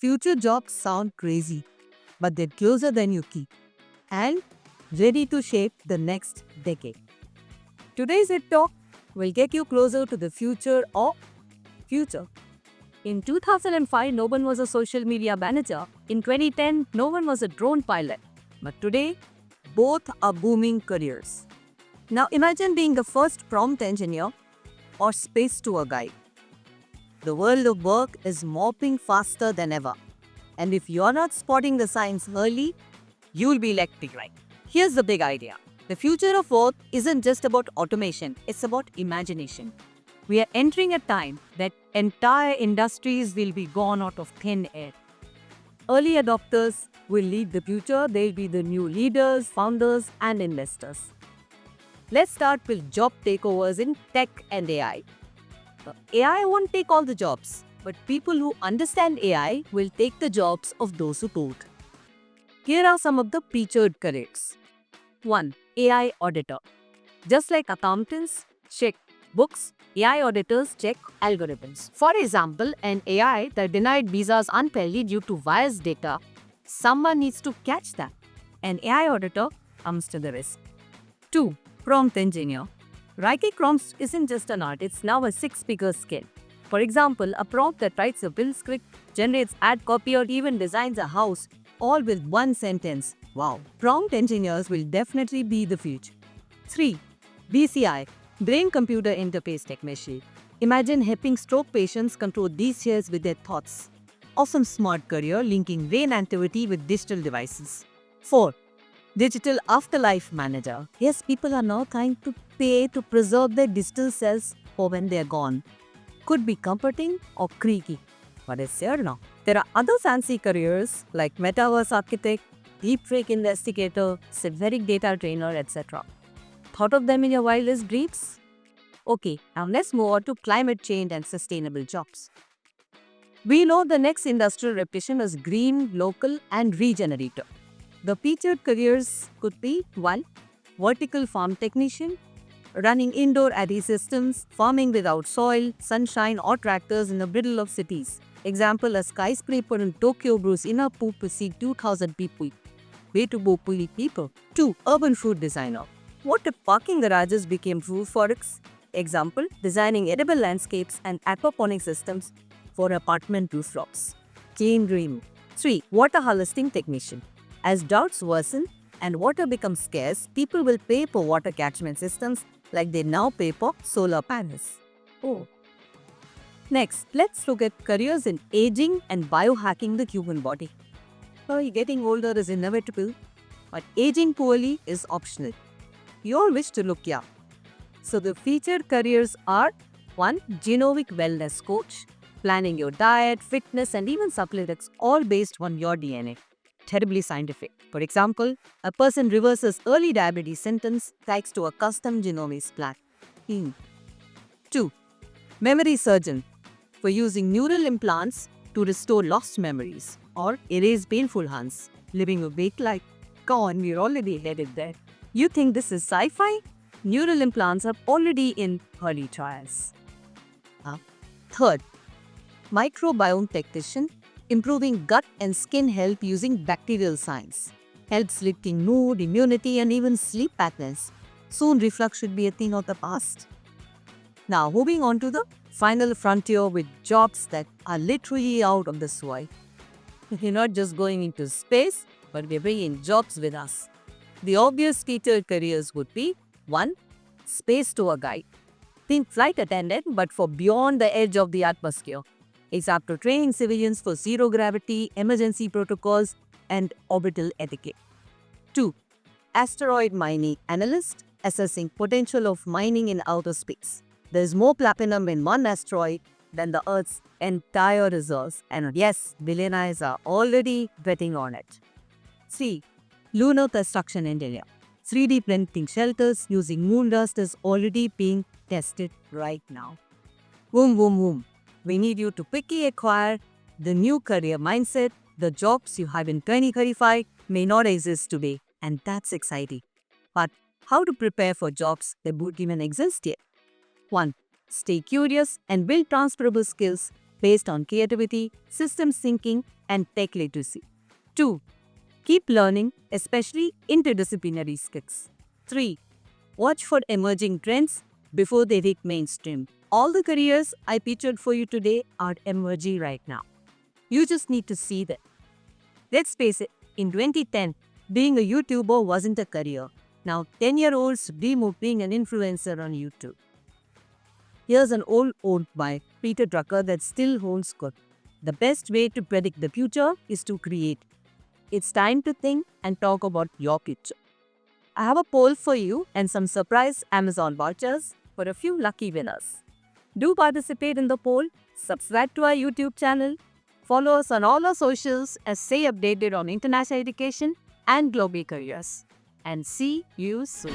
future jobs sound crazy, but they're closer than you keep and ready to shape the next decade. Today's It Talk will get you closer to the future of future. In 2005, no one was a social media manager. In 2010, no one was a drone pilot. But today, both are booming careers. Now imagine being the first prompt engineer or space tour guide. The world of work is mopping faster than ever. And if you're not spotting the signs early, you'll be left behind. Here's the big idea. The future of work isn't just about automation, it's about imagination. We are entering a time that entire industries will be gone out of thin air. Early adopters will lead the future, they'll be the new leaders, founders, and investors. Let's start with job takeovers in tech and AI. AI won't take all the jobs, but people who understand AI will take the jobs of those who don't. Here are some of the featured careers. 1. AI auditor. Just like accountants check books, AI auditors check algorithms. For example, an AI that denied visas unfairly due to biased data, someone needs to catch that. An AI auditor comes to the risk. 2. Prompt engineer. Writing prompts isn't just an art, it's now a six-figure skill. For example, a prompt that writes a bill script, generates ad copy, or even designs a house, all with one sentence. Wow! Prompt engineers will definitely be the future. 3. BCI, Brain-Computer Interface Technician. Imagine helping stroke patients control these hairs with their thoughts. Awesome smart career linking brain activity with digital devices. 4. Digital Afterlife Manager. Yes, people are now trying to pay to preserve their digital selves for when they're gone. Could be comforting or creaky, but it's there now. There are other fancy careers like Metaverse Architect, Deepfake Investigator, Synthetic Data Trainer, etc. Thought of them in your wildest dreams? Okay, now let's move on to climate change and sustainable jobs. We know the next industrial revolution is green, local, and regenerator. The featured careers could be 1. Vertical farm technician, running indoor agri systems, farming without soil, sunshine, or tractors in the middle of cities. Example, a skyscraper in Tokyo brews enough food to feed 2,000 people. Way to go, people. 2. Urban food designer. What if parking garages became food forests? Example, designing edible landscapes and aquaponic systems for apartment rooftops. Clean dream. 3. Water harvesting technician. As droughts worsen and water becomes scarce, people will pay for water catchment systems like they now pay for solar panels. Oh. Next, let's look at careers in aging and biohacking the human body. Getting older is inevitable, but aging poorly is optional. You all wish to look young. So the featured careers are 1. Genomic wellness coach, planning your diet, fitness, and even supplements, all based on your DNA. Terribly scientific. For example, a person reverses early diabetes symptoms thanks to a custom genomics plan. 2. Memory surgeon, for using neural implants to restore lost memories or erase painful hunts, living a baked life. Come on, we're already headed there. You think this is sci-fi? Neural implants are already in early trials. 3. Microbiome technician, improving gut and skin health using bacterial science. Helps lifting mood, immunity, and even sleep patterns. Soon reflux should be a thing of the past. Now moving on to the final frontier with jobs that are literally out of this world. We're not just going into space, but we're bringing jobs with us. The obvious featured careers would be 1. Space tour guide. Think flight attendant, but for beyond the edge of the atmosphere. It's after training civilians for zero gravity, emergency protocols, and orbital etiquette. 2. Asteroid mining analyst, assessing potential of mining in outer space. There's more platinum in one asteroid than the Earth's entire reserves, and yes, billionaires are already betting on it. 3. Lunar construction engineer. 3D printing shelters using moon dust is already being tested right now. Boom, boom, boom. We need you to quickly acquire the new career mindset. The jobs you have in 2035 may not exist today, and that's exciting. But how to prepare for jobs that won't even exist yet? 1. Stay curious and build transferable skills based on creativity, systems thinking, and tech literacy. 2. Keep learning, especially interdisciplinary skills. 3. Watch for emerging trends before they reach mainstream. All the careers I pictured for you today are emerging right now. You just need to see them. Let's face it, in 2010, being a YouTuber wasn't a career. Now, 10-year-olds dream of being an influencer on YouTube. Here's an old quote by Peter Drucker that still holds good. The best way to predict the future is to create. It's time to think and talk about your future. I have a poll for you and some surprise Amazon vouchers for a few lucky winners. Do participate in the poll, subscribe to our YouTube channel, follow us on all our socials and stay updated on international education and global careers. And see you soon.